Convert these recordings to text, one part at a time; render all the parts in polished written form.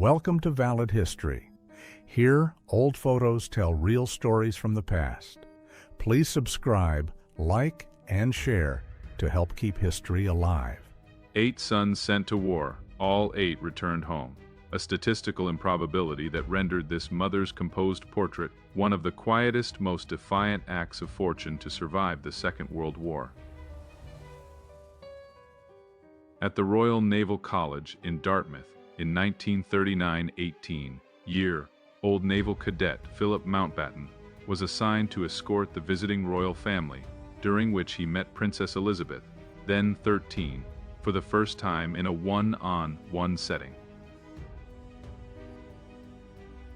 Welcome to Valid History. Here, old photos tell real stories from the past. Please subscribe, like, and share to help keep history alive. 8 sons sent to war, all 8 returned home. A statistical improbability that rendered this mother's composed portrait one of the quietest, most defiant acts of fortune to survive the Second World War. At the Royal Naval College in Dartmouth in 1939-18, year-old naval cadet Philip Mountbatten was assigned to escort the visiting royal family, during which he met Princess Elizabeth, then 13, for the first time in a one-on-one setting.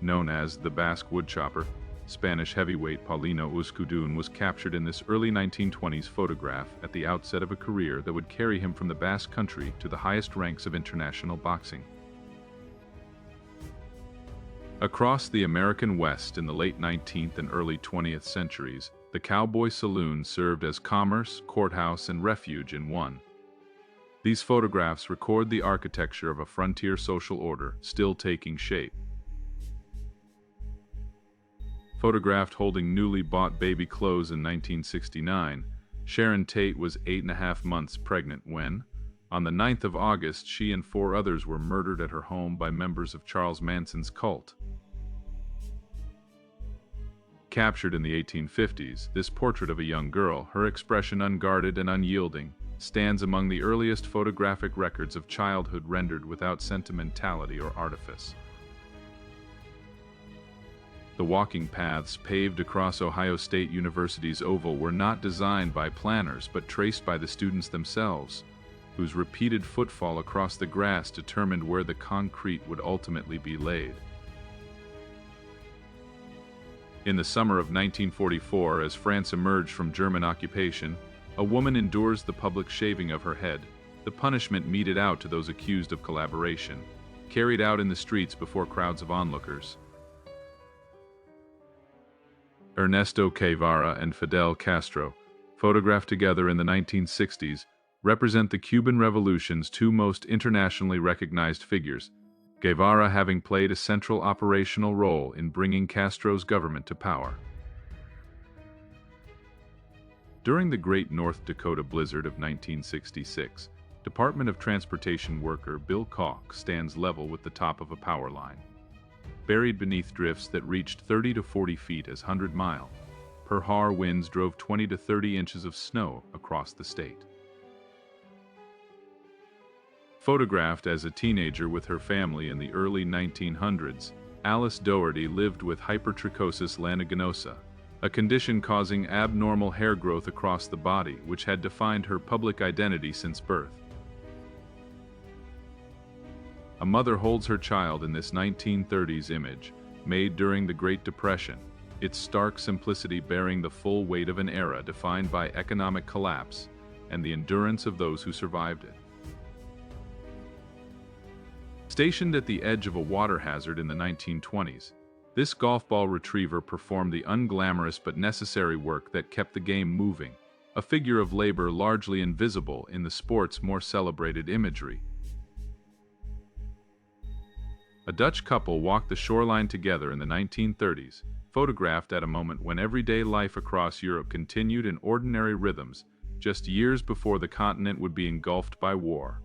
Known as the Basque woodchopper, Spanish heavyweight Paulino Euskudun was captured in this early 1920s photograph at the outset of a career that would carry him from the Basque country to the highest ranks of international boxing. Across the American West in the late 19th and early 20th centuries, the cowboy saloon served as commerce, courthouse, and refuge in one. These photographs record the architecture of a frontier social order still taking shape. Photographed holding newly bought baby clothes in 1969, Sharon Tate was 8.5 months pregnant when, on the 9th of August, she and 4 others were murdered at her home by members of Charles Manson's cult. Captured in the 1850s, this portrait of a young girl, her expression unguarded and unyielding, stands among the earliest photographic records of childhood rendered without sentimentality or artifice. The walking paths paved across Ohio State University's oval were not designed by planners but traced by the students themselves, whose repeated footfall across the grass determined where the concrete would ultimately be laid. In the summer of 1944, as France emerged from German occupation, a woman endures the public shaving of her head, the punishment meted out to those accused of collaboration, carried out in the streets before crowds of onlookers. Ernesto Guevara and Fidel Castro, photographed together in the 1960s, represent the Cuban Revolution's 2 most internationally recognized figures, Guevara having played a central operational role in bringing Castro's government to power. During the Great North Dakota Blizzard of 1966, Department of Transportation worker Bill Koch stands level with the top of a power line, buried beneath drifts that reached 30 to 40 feet as 100-mile-per-hour winds drove 20 to 30 inches of snow across the state. Photographed as a teenager with her family in the early 1900s, Alice Doherty lived with hypertrichosis lanuginosa, a condition causing abnormal hair growth across the body which had defined her public identity since birth. A mother holds her child in this 1930s image, made during the Great Depression, its stark simplicity bearing the full weight of an era defined by economic collapse and the endurance of those who survived it. Stationed at the edge of a water hazard in the 1920s, this golf ball retriever performed the unglamorous but necessary work that kept the game moving, a figure of labor largely invisible in the sport's more celebrated imagery. A Dutch couple walked the shoreline together in the 1930s, photographed at a moment when everyday life across Europe continued in ordinary rhythms, just years before the continent would be engulfed by war.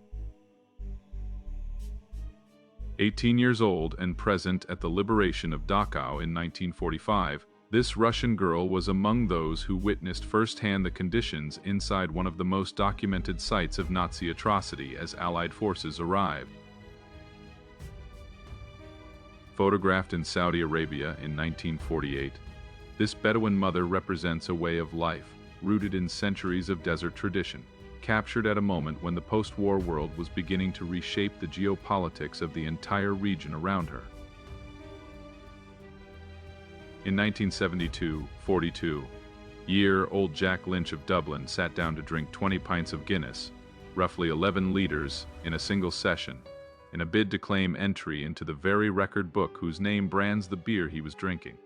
18 years old and present at the liberation of Dachau in 1945, this Russian girl was among those who witnessed firsthand the conditions inside one of the most documented sites of Nazi atrocity as Allied forces arrived. Photographed in Saudi Arabia in 1948, this Bedouin mother represents a way of life rooted in centuries of desert tradition, captured at a moment when the post-war world was beginning to reshape the geopolitics of the entire region around her. In 1972-42, year-old Jack Lynch of Dublin sat down to drink 20 pints of Guinness, roughly 11 liters, in a single session, in a bid to claim entry into the very record book whose name brands the beer he was drinking.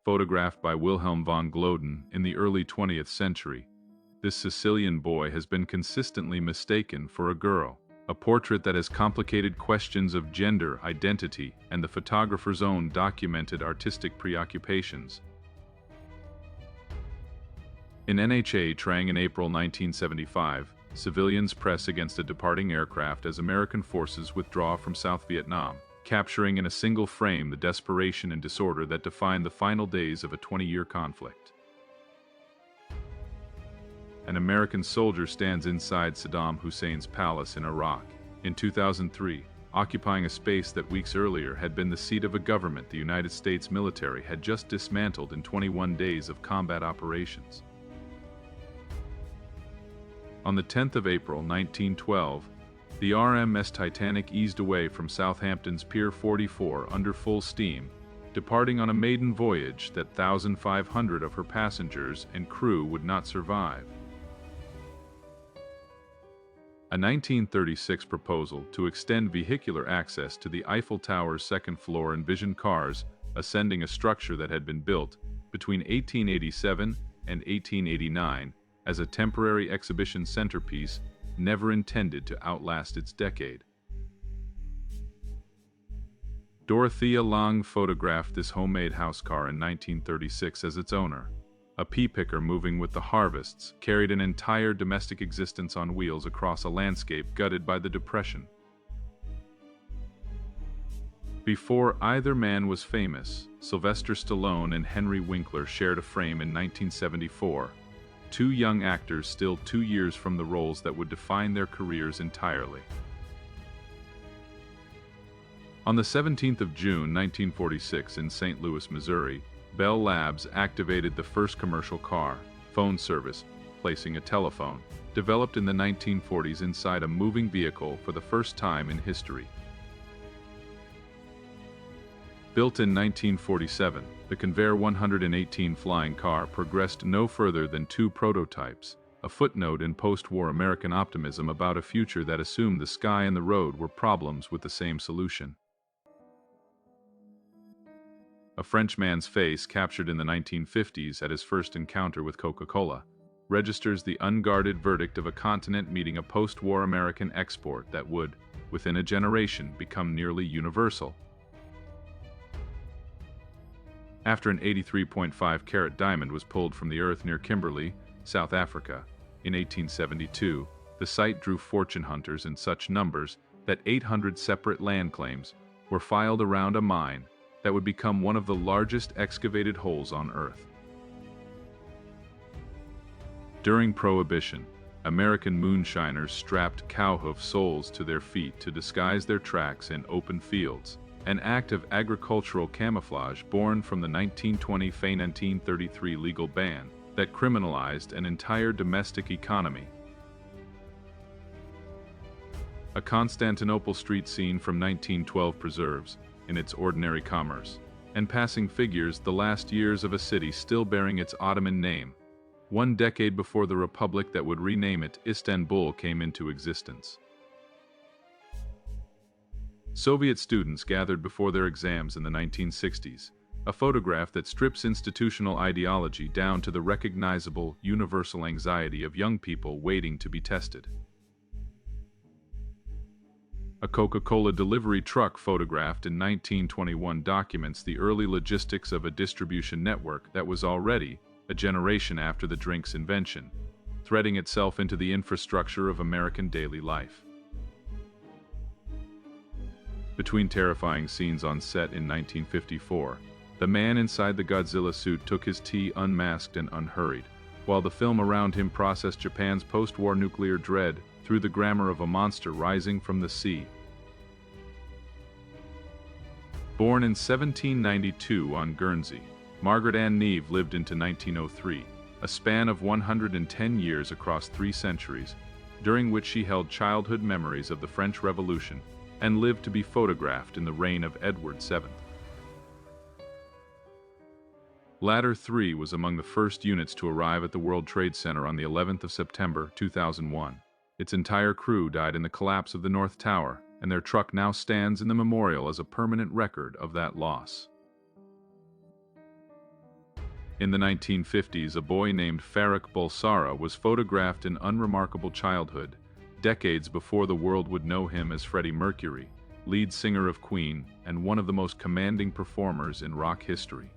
Photographed by Wilhelm von Gloden in the early 20th century, this Sicilian boy has been consistently mistaken for a girl, a portrait that has complicated questions of gender, identity, and the photographer's own documented artistic preoccupations. In NHA Trang in April 1975, civilians press against a departing aircraft as American forces withdraw from South Vietnam, capturing in a single frame the desperation and disorder that defined the final days of a 20-year conflict. An American soldier stands inside Saddam Hussein's palace in Iraq in 2003, occupying a space that weeks earlier had been the seat of a government the United States military had just dismantled in 21 days of combat operations. On the 10th of April 1912, the RMS Titanic eased away from Southampton's Pier 44 under full steam, departing on a maiden voyage that 1,500 of her passengers and crew would not survive. A 1936 proposal to extend vehicular access to the Eiffel Tower's second floor envisioned cars ascending a structure that had been built between 1887 and 1889 as a temporary exhibition centerpiece never intended to outlast its decade. Dorothea Lange photographed this homemade house car in 1936 as its owner. A pea picker moving with the harvests carried an entire domestic existence on wheels across a landscape gutted by the Depression. Before either man was famous, Sylvester Stallone and Henry Winkler shared a frame in 1974. Two young actors still 2 years from the roles that would define their careers entirely. On the 17th of June 1946 in St. Louis, Missouri, Bell Labs activated the first commercial car, phone service, placing a telephone, developed in the 1940s inside a moving vehicle for the first time in history. Built in 1947, the Convair 118 flying car progressed no further than 2 prototypes, a footnote in post-war American optimism about a future that assumed the sky and the road were problems with the same solution. A French man's face, captured in the 1950s at his first encounter with Coca-Cola, registers the unguarded verdict of a continent meeting a post-war American export that would, within a generation, become nearly universal. After an 83.5-carat diamond was pulled from the earth near Kimberley, South Africa, in 1872, the site drew fortune hunters in such numbers that 800 separate land claims were filed around a mine that would become one of the largest excavated holes on Earth. During Prohibition, American moonshiners strapped cowhoof soles to their feet to disguise their tracks in open fields, an act of agricultural camouflage born from the 1920 Fay 1933 legal ban that criminalized an entire domestic economy. A Constantinople street scene from 1912 preserves, in its ordinary commerce, and passing figures the last years of a city still bearing its Ottoman name, 1 decade before the republic that would rename it Istanbul came into existence. Soviet students gathered before their exams in the 1960s, a photograph that strips institutional ideology down to the recognizable, universal anxiety of young people waiting to be tested. A Coca-Cola delivery truck photographed in 1921 documents the early logistics of a distribution network that was already, a generation after the drink's invention, threading itself into the infrastructure of American daily life. Between terrifying scenes on set in 1954, the man inside the Godzilla suit took his tea unmasked and unhurried, while the film around him processed Japan's post-war nuclear dread through the grammar of a monster rising from the sea. Born in 1792 on Guernsey, Margaret Ann Neve lived into 1903, a span of 110 years across 3 centuries, during which she held childhood memories of the French Revolution and lived to be photographed in the reign of Edward VII. Ladder 3 was among the first units to arrive at the World Trade Center on the 11th of September 2001. Its entire crew died in the collapse of the North Tower, and their truck now stands in the memorial as a permanent record of that loss. In the 1950s, a boy named Farrokh Bulsara was photographed in unremarkable childhood, decades before the world would know him as Freddie Mercury, lead singer of Queen and one of the most commanding performers in rock history.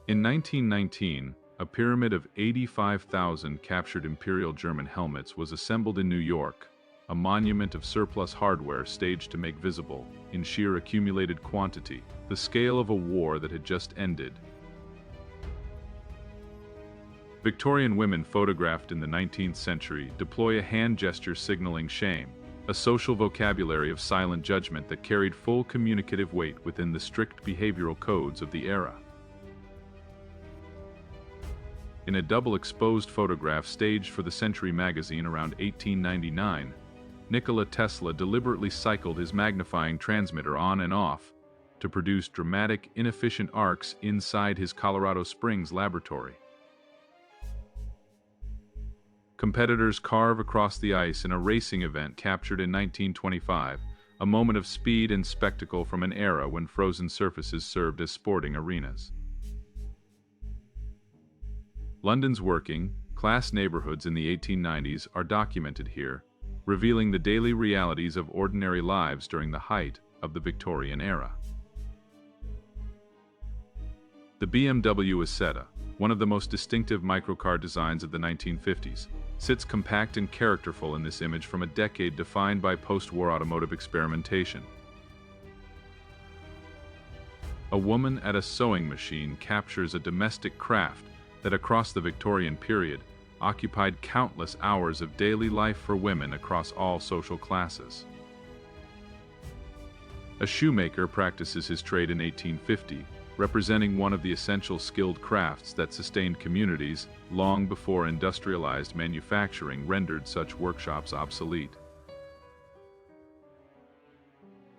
In 1919, a pyramid of 85,000 captured Imperial German helmets was assembled in New York, a monument of surplus hardware staged to make visible, in sheer accumulated quantity, the scale of a war that had just ended. Victorian women photographed in the 19th century deploy a hand gesture signaling shame, a social vocabulary of silent judgment that carried full communicative weight within the strict behavioral codes of the era. In a double-exposed photograph staged for the Century magazine around 1899, Nikola Tesla deliberately cycled his magnifying transmitter on and off to produce dramatic, inefficient arcs inside his Colorado Springs laboratory. Competitors carve across the ice in a racing event captured in 1925, a moment of speed and spectacle from an era when frozen surfaces served as sporting arenas. London's working-class neighborhoods in the 1890s are documented here, revealing the daily realities of ordinary lives during the height of the Victorian era. The BMW Isetta, one of the most distinctive microcar designs of the 1950s, sits compact and characterful in this image from a decade defined by post-war automotive experimentation. A woman at a sewing machine captures a domestic craft that across the Victorian period occupied countless hours of daily life for women across all social classes. A shoemaker practices his trade in 1850, representing one of the essential skilled crafts that sustained communities long before industrialized manufacturing rendered such workshops obsolete.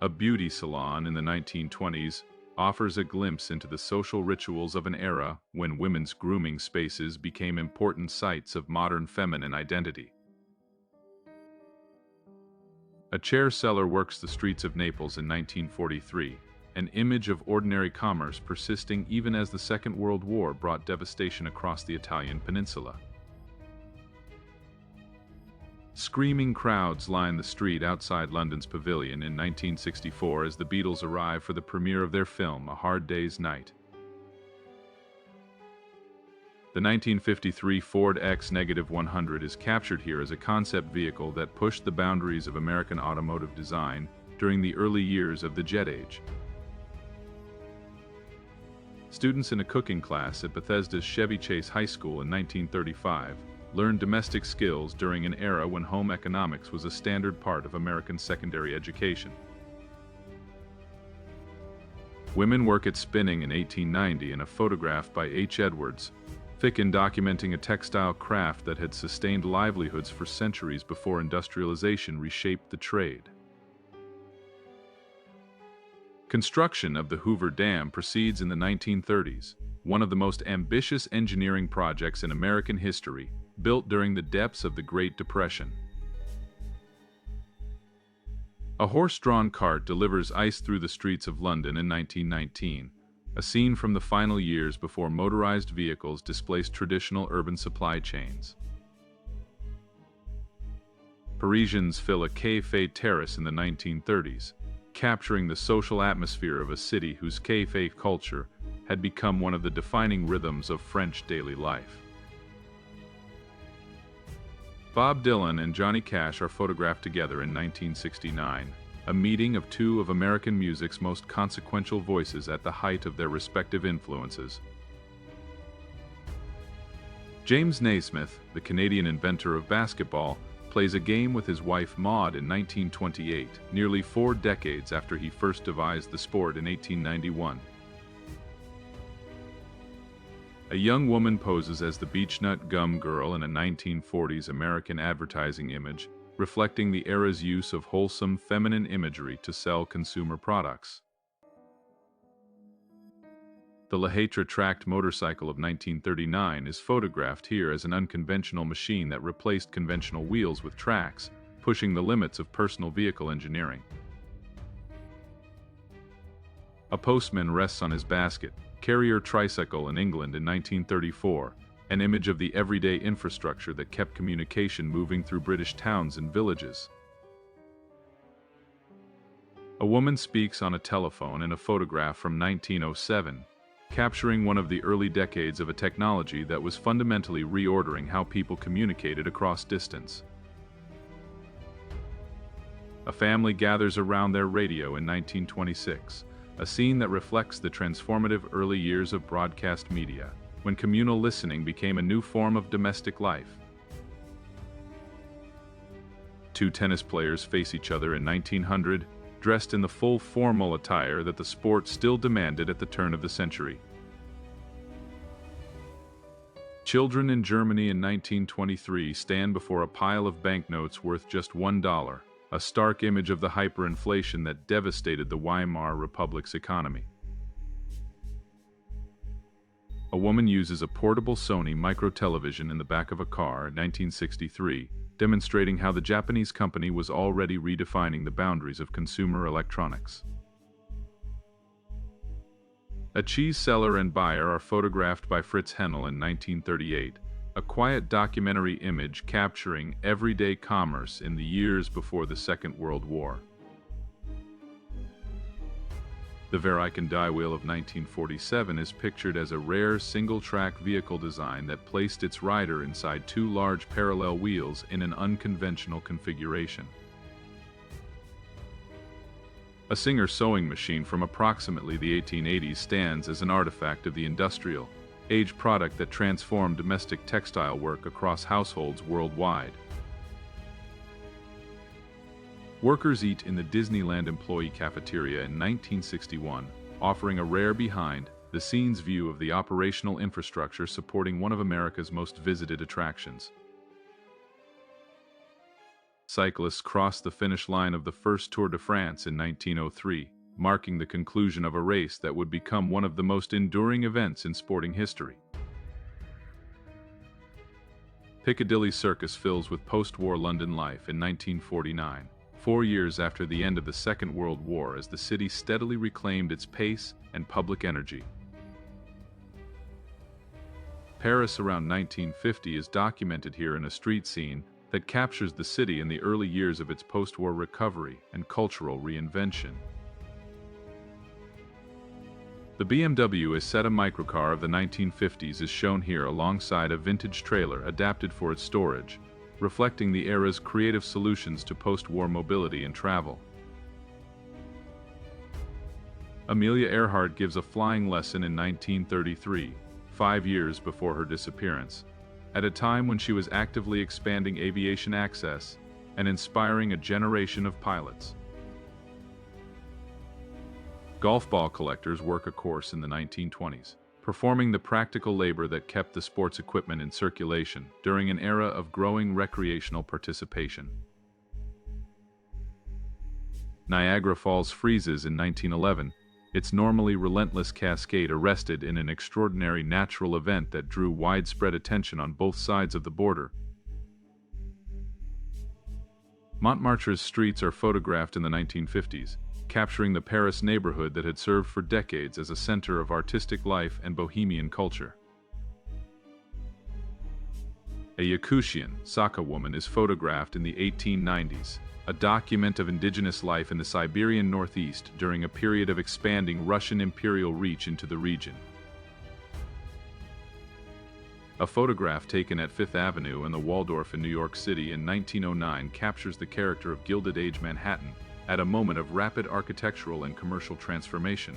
A beauty salon in the 1920s offers a glimpse into the social rituals of an era when women's grooming spaces became important sites of modern feminine identity. A chair seller works the streets of Naples in 1943, an image of ordinary commerce persisting even as the Second World War brought devastation across the Italian peninsula. Screaming crowds line the street outside London's Pavilion in 1964 as the Beatles arrive for the premiere of their film, A Hard Day's Night. The 1953 Ford X-100 is captured here as a concept vehicle that pushed the boundaries of American automotive design during the early years of the jet age. Students in a cooking class at Bethesda's Chevy Chase High School in 1935 learned domestic skills during an era when home economics was a standard part of American secondary education. Women work at spinning in 1890 in a photograph by H. Edwards, Thicken documenting a textile craft that had sustained livelihoods for centuries before industrialization reshaped the trade. Construction of the Hoover Dam proceeds in the 1930s, one of the most ambitious engineering projects in American history, built during the depths of the Great Depression. A horse-drawn cart delivers ice through the streets of London in 1919, a scene from the final years before motorized vehicles displaced traditional urban supply chains. Parisians fill a café terrace in the 1930s, capturing the social atmosphere of a city whose café culture had become one of the defining rhythms of French daily life. Bob Dylan and Johnny Cash are photographed together in 1969, a meeting of two of American music's most consequential voices at the height of their respective influences. James Naismith, the Canadian inventor of basketball, plays a game with his wife Maude in 1928, nearly 4 decades after he first devised the sport in 1891. A young woman poses as the Beechnut Gum Girl in a 1940s American advertising image, reflecting the era's use of wholesome feminine imagery to sell consumer products. The Lahatra tracked motorcycle of 1939 is photographed here as an unconventional machine that replaced conventional wheels with tracks, pushing the limits of personal vehicle engineering. A postman rests on his basket, carrier tricycle in England in 1934, an image of the everyday infrastructure that kept communication moving through British towns and villages. A woman speaks on a telephone in a photograph from 1907, capturing one of the early decades of a technology that was fundamentally reordering how people communicated across distance. A family gathers around their radio in 1926, a scene that reflects the transformative early years of broadcast media, when communal listening became a new form of domestic life. Two tennis players face each other in 1900, dressed in the full formal attire that the sport still demanded at the turn of the century. Children in Germany in 1923 stand before a pile of banknotes worth just $1, a stark image of the hyperinflation that devastated the Weimar Republic's economy. A woman uses a portable Sony micro-television in the back of a car in 1963, demonstrating how the Japanese company was already redefining the boundaries of consumer electronics. A cheese seller and buyer are photographed by Fritz Hennel in 1938, a quiet documentary image capturing everyday commerce in the years before the Second World War. The Verreichen die wheel of 1947 is pictured as a rare single-track vehicle design that placed its rider inside two large parallel wheels in an unconventional configuration. A Singer sewing machine from approximately the 1880s stands as an artifact of the industrial age product that transformed domestic textile work across households worldwide. Workers eat in the Disneyland employee cafeteria in 1961, offering a rare behind-the-scenes view of the operational infrastructure supporting one of America's most visited attractions. Cyclists crossed the finish line of the first Tour de France in 1903, marking the conclusion of a race that would become one of the most enduring events in sporting history. Piccadilly Circus fills with post-war London life in 1949. 4 years after the end of the Second World War, as the city steadily reclaimed its pace and public energy. Paris around 1950 is documented here in a street scene that captures the city in the early years of its post-war recovery and cultural reinvention. The BMW Isetta microcar of the 1950s is shown here alongside a vintage trailer adapted for its storage, reflecting the era's creative solutions to post-war mobility and travel. Amelia Earhart gives a flying lesson in 1933, 5 years before her disappearance, at a time when she was actively expanding aviation access and inspiring a generation of pilots. Golf ball collectors work a course in the 1920s, performing the practical labor that kept the sports equipment in circulation during an era of growing recreational participation. Niagara Falls freezes in 1911, its normally relentless cascade arrested in an extraordinary natural event that drew widespread attention on both sides of the border. Montmartre's streets are photographed in the 1950s, capturing the Paris neighborhood that had served for decades as a center of artistic life and bohemian culture. A Yakutian Saka woman is photographed in the 1890s, a document of indigenous life in the Siberian Northeast during a period of expanding Russian imperial reach into the region. A photograph taken at Fifth Avenue and the Waldorf in New York City in 1909 captures the character of Gilded Age Manhattan at a moment of rapid architectural and commercial transformation.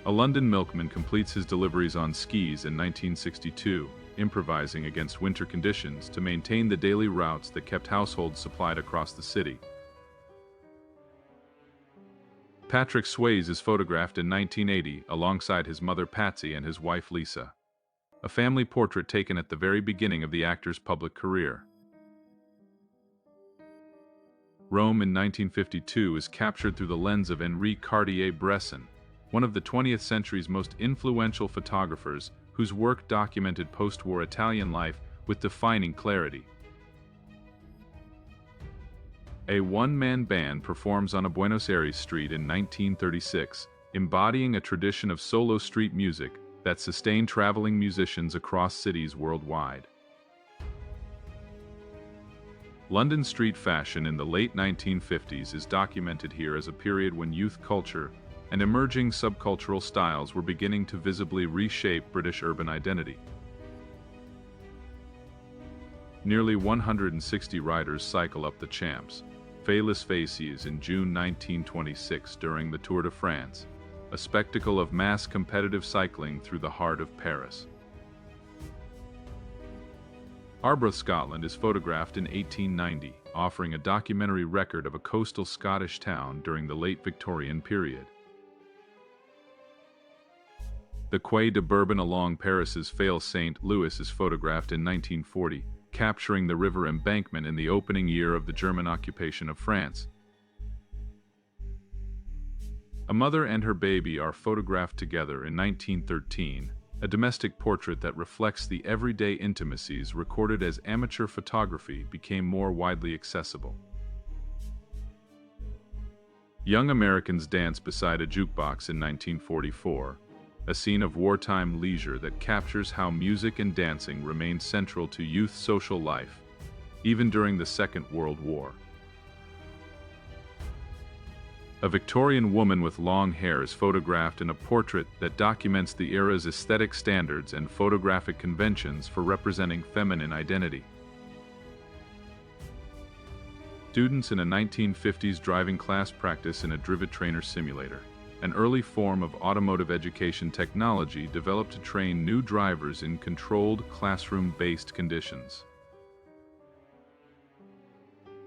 A London milkman completes his deliveries on skis in 1962, improvising against winter conditions to maintain the daily routes that kept households supplied across the city. Patrick Swayze is photographed in 1980 alongside his mother Patsy and his wife Lisa, a family portrait taken at the very beginning of the actor's public career. Rome in 1952 is captured through the lens of Henri Cartier-Bresson, one of the 20th century's most influential photographers whose work documented post-war Italian life with defining clarity. A one-man band performs on a Buenos Aires street in 1936, embodying a tradition of solo street music that sustained traveling musicians across cities worldwide. London street fashion in the late 1950s is documented here as a period when youth culture and emerging subcultural styles were beginning to visibly reshape British urban identity. Nearly 160 riders cycle up the Champs, Famous Facies in June 1926 during the Tour de France, a spectacle of mass competitive cycling through the heart of Paris. Arbroath, Scotland is photographed in 1890, offering a documentary record of a coastal Scottish town during the late Victorian period. The Quai de Bourbon along Paris's Fale St. Louis is photographed in 1940, capturing the river embankment in the opening year of the German occupation of France. A mother and her baby are photographed together in 1913, a domestic portrait that reflects the everyday intimacies recorded as amateur photography became more widely accessible. Young Americans dance beside a jukebox in 1944, a scene of wartime leisure that captures how music and dancing remained central to youth social life, even during the Second World War. A Victorian woman with long hair is photographed in a portrait that documents the era's aesthetic standards and photographic conventions for representing feminine identity. Students in a 1950s driving class practice in a Drivet Trainer simulator, an early form of automotive education technology developed to train new drivers in controlled classroom-based conditions.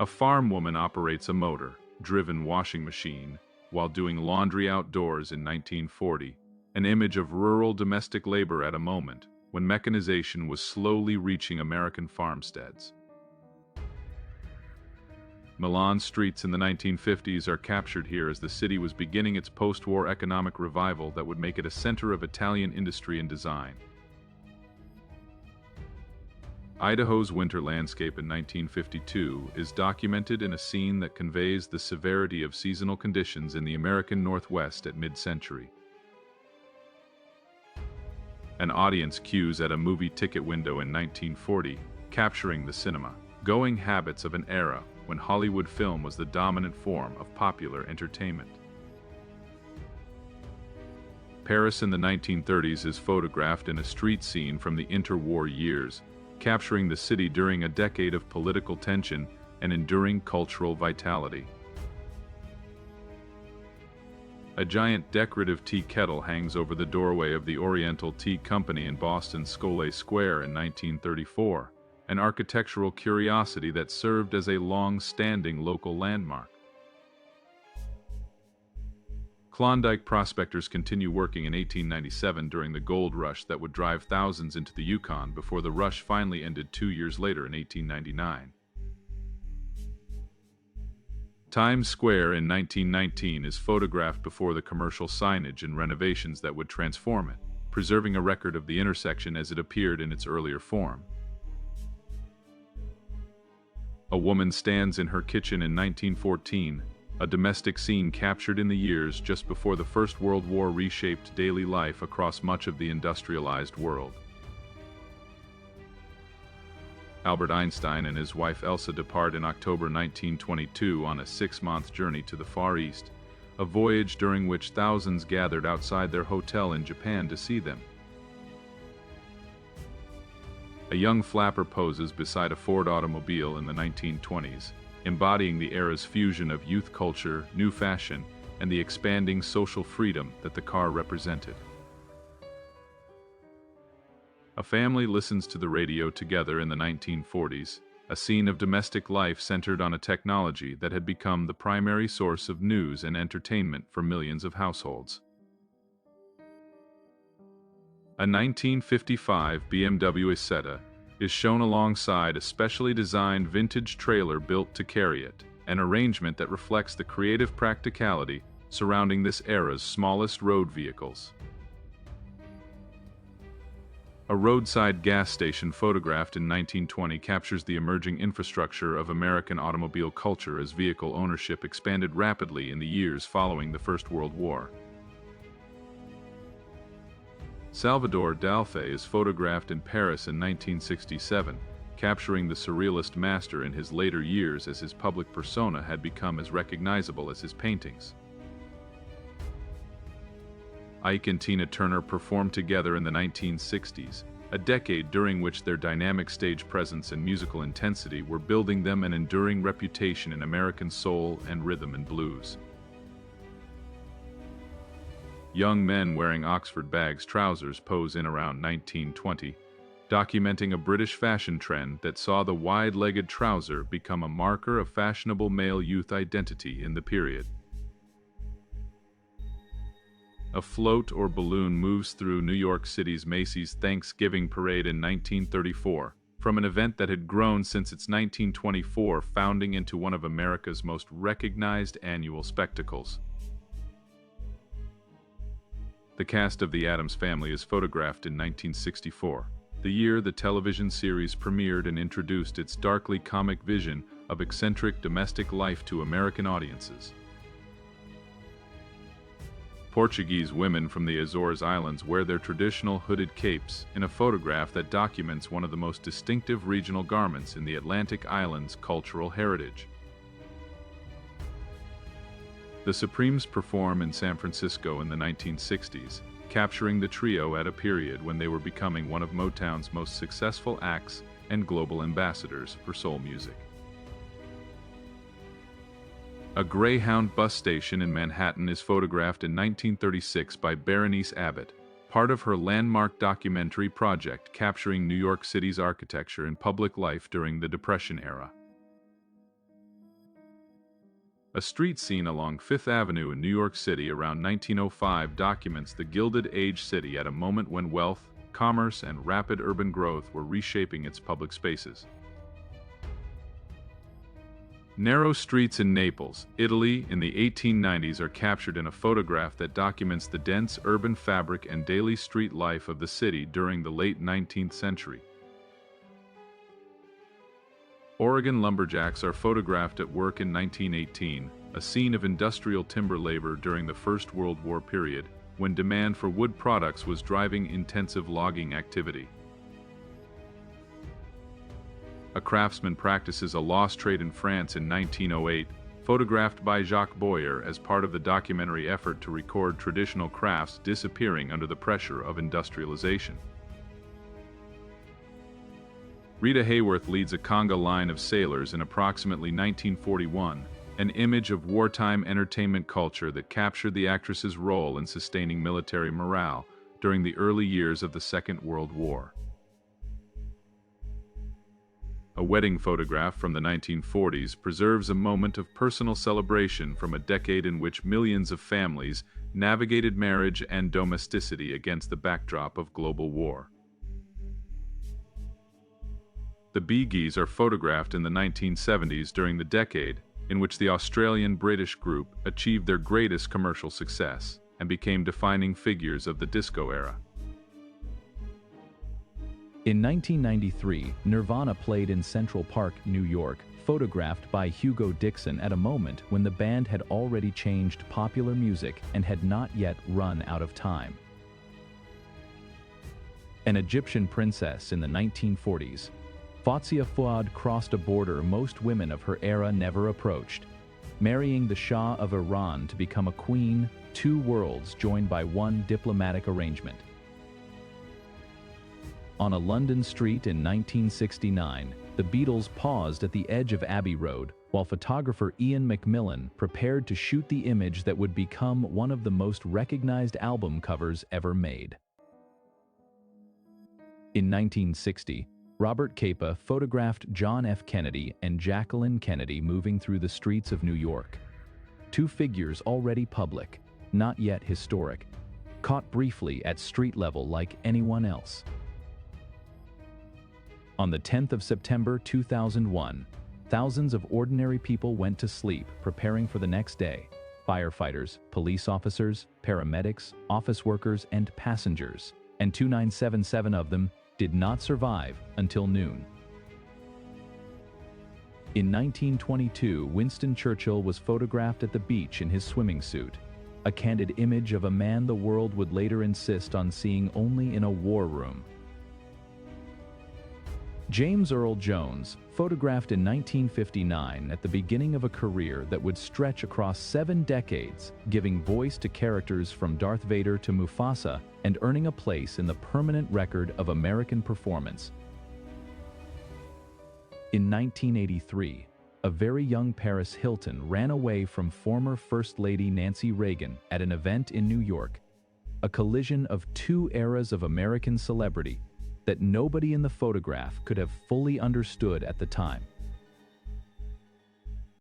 A farm woman operates a motor-driven washing machine while doing laundry outdoors in 1940, an image of rural domestic labor at a moment when mechanization was slowly reaching American farmsteads. Milan's streets in the 1950s are captured here as the city was beginning its post-war economic revival that would make it a center of Italian industry and design. Idaho's winter landscape in 1952 is documented in a scene that conveys the severity of seasonal conditions in the American Northwest at mid-century. An audience queues at a movie ticket window in 1940, capturing the cinema-going habits of an era when Hollywood film was the dominant form of popular entertainment. Paris in the 1930s is photographed in a street scene from the interwar years, capturing the city during a decade of political tension and enduring cultural vitality. A giant decorative tea kettle hangs over the doorway of the Oriental Tea Company in Boston's Scollay Square in 1934, an architectural curiosity that served as a long-standing local landmark. Klondike prospectors continue working in 1897 during the gold rush that would drive thousands into the Yukon before the rush finally ended 2 years later in 1899. Times Square in 1919 is photographed before the commercial signage and renovations that would transform it, preserving a record of the intersection as it appeared in its earlier form. A woman stands in her kitchen in 1914, a domestic scene captured in the years just before the First World War reshaped daily life across much of the industrialized world. Albert Einstein and his wife Elsa depart in October 1922 on a 6-month journey to the Far East, a voyage during which thousands gathered outside their hotel in Japan to see them. A young flapper poses beside a Ford automobile in the 1920s, embodying the era's fusion of youth culture, new fashion, and the expanding social freedom that the car represented. A family listens to the radio together in the 1940s, a scene of domestic life centered on a technology that had become the primary source of news and entertainment for millions of households. A 1955 BMW Isetta is shown alongside a specially designed vintage trailer built to carry it, an arrangement that reflects the creative practicality surrounding this era's smallest road vehicles. A roadside gas station photographed in 1920 captures the emerging infrastructure of American automobile culture as vehicle ownership expanded rapidly in the years following the First World War. Salvador Dalí is photographed in Paris in 1967, capturing the surrealist master in his later years as his public persona had become as recognizable as his paintings. Ike and Tina Turner performed together in the 1960s, a decade during which their dynamic stage presence and musical intensity were building them an enduring reputation in American soul and rhythm and blues. Young men wearing Oxford bags trousers pose in around 1920, documenting a British fashion trend that saw the wide-legged trouser become a marker of fashionable male youth identity in the period. A float or balloon moves through New York City's Macy's Thanksgiving Parade in 1934, from an event that had grown since its 1924 founding into one of America's most recognized annual spectacles. The cast of The Addams Family is photographed in 1964, the year the television series premiered and introduced its darkly comic vision of eccentric domestic life to American audiences. Portuguese women from the Azores Islands wear their traditional hooded capes in a photograph that documents one of the most distinctive regional garments in the Atlantic Islands' cultural heritage. The Supremes perform in San Francisco in the 1960s, capturing the trio at a period when they were becoming one of Motown's most successful acts and global ambassadors for soul music. A Greyhound bus station in Manhattan is photographed in 1936 by Berenice Abbott, part of her landmark documentary project capturing New York City's architecture and public life during the Depression era. A street scene along Fifth Avenue in New York City around 1905 documents the Gilded Age city at a moment when wealth, commerce, and rapid urban growth were reshaping its public spaces. Narrow streets in Naples, Italy, in the 1890s are captured in a photograph that documents the dense urban fabric and daily street life of the city during the late 19th century. Oregon lumberjacks are photographed at work in 1918, a scene of industrial timber labor during the First World War period, when demand for wood products was driving intensive logging activity. A craftsman practices a lost trade in France in 1908, photographed by Jacques Boyer as part of the documentary effort to record traditional crafts disappearing under the pressure of industrialization. Rita Hayworth leads a conga line of sailors in approximately 1941, an image of wartime entertainment culture that captured the actress's role in sustaining military morale during the early years of the Second World War. A wedding photograph from the 1940s preserves a moment of personal celebration from a decade in which millions of families navigated marriage and domesticity against the backdrop of global war. The Bee Gees are photographed in the 1970s during the decade in which the Australian-British group achieved their greatest commercial success and became defining figures of the disco era. In 1993, Nirvana played in Central Park, New York, photographed by Hugo Dixon at a moment when the band had already changed popular music and had not yet run out of time. An Egyptian princess in the 1940s, Fawzia Fuad crossed a border most women of her era never approached, marrying the Shah of Iran to become a queen, two worlds joined by one diplomatic arrangement. On a London street in 1969, the Beatles paused at the edge of Abbey Road while photographer Ian McMillan prepared to shoot the image that would become one of the most recognized album covers ever made. In 1960, Robert Capa photographed John F. Kennedy and Jacqueline Kennedy moving through the streets of New York. Two figures already public, not yet historic, caught briefly at street level like anyone else. On the 10th of September 2001, thousands of ordinary people went to sleep preparing for the next day. Firefighters, police officers, paramedics, office workers, and passengers, and 2977 of them did not survive until noon. In 1922, Winston Churchill was photographed at the beach in his swimming suit. a candid image of a man the world would later insist on seeing only in a war room. James Earl Jones, photographed in 1959 at the beginning of a career that would stretch across 7 decades, giving voice to characters from Darth Vader to Mufasa and earning a place in the permanent record of American performance. In 1983, a very young Paris Hilton ran away from former First Lady Nancy Reagan at an event in New York, a collision of 2 eras of American celebrity that nobody in the photograph could have fully understood at the time.